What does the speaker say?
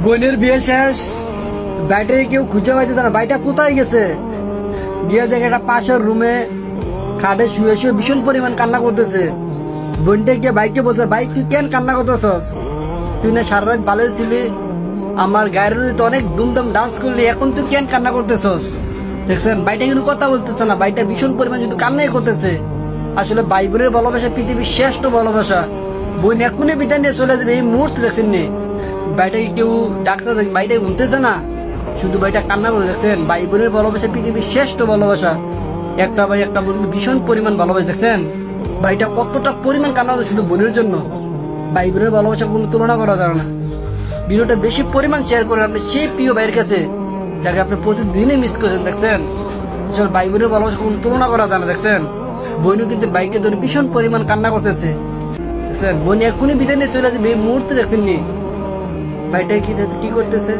বোনের বিয়ে শেষ, ব্যাটারি কেউ খুঁজে পাইছে না, ভাইটা কোথায় গেছে। গিয়ে দেখে একটা পাশের রুমে খাটে শুয়ে শুয়ে ভীষণ পরিমাণ কান্না করতেছে। বোনটা গিয়ে বাইককে বলছে, ভাই তুই কেন কান্না করতেছস? তুই না সারা রাত ভালোই ছিলি, আমার গায়ের তো অনেক দুমদাম ডান্স করলি, এখন তুই কেন কান্না করতেছস? দেখছেন বাইটা কিন্তু কথা বলতেছে না, বাইটা ভীষণ পরিমাণ কিন্তু কান্নাই করতেছে। আসলে ভাই বোনের ভালোবাসা পৃথিবীর শ্রেষ্ঠ ভালোবাসা। বোন এখনই বিদায় নিয়ে চলে যাবে এই মুহূর্তে, দেখছেন নি ভাইটাকে কেউ ডাক্তার বাইটা ঘুমতেছে না, শুধু ভাইটা কান্না করে। দেখছেন ভাই বোনের ভালোবাসা পৃথিবীর শ্রেষ্ঠ ভালোবাসা। একটা ভাই একটা বোনকে ভীষণ পরিমাণ ভালোবাসে। দেখছেন ভাইটা কতটা পরিমাণ কান্না করে শুধু বোনের জন্য। ভাই বোনের ভালোবাসা কোনো তুলনা করা যাবে না। ভিডিওটা বেশি পরিমাণ শেয়ার করেন আপনি সেই প্রিয় ভাইয়ের কাছে যাকে আপনি প্রতিদিনই মিস করছেন। দেখছেন আসলে ভাই বোনের ভালোবাসা কোনো তুলনা করা যায় না। দেখছেন বোনও কিন্তু বাইকে ধরে ভীষণ পরিমাণ কান্না করতেছে। দেখছেন বোন এখনই বিদায় নিয়ে চলে যাবে এই মুহূর্তে। দেখছেন নি ভাইটা কি করতেছে।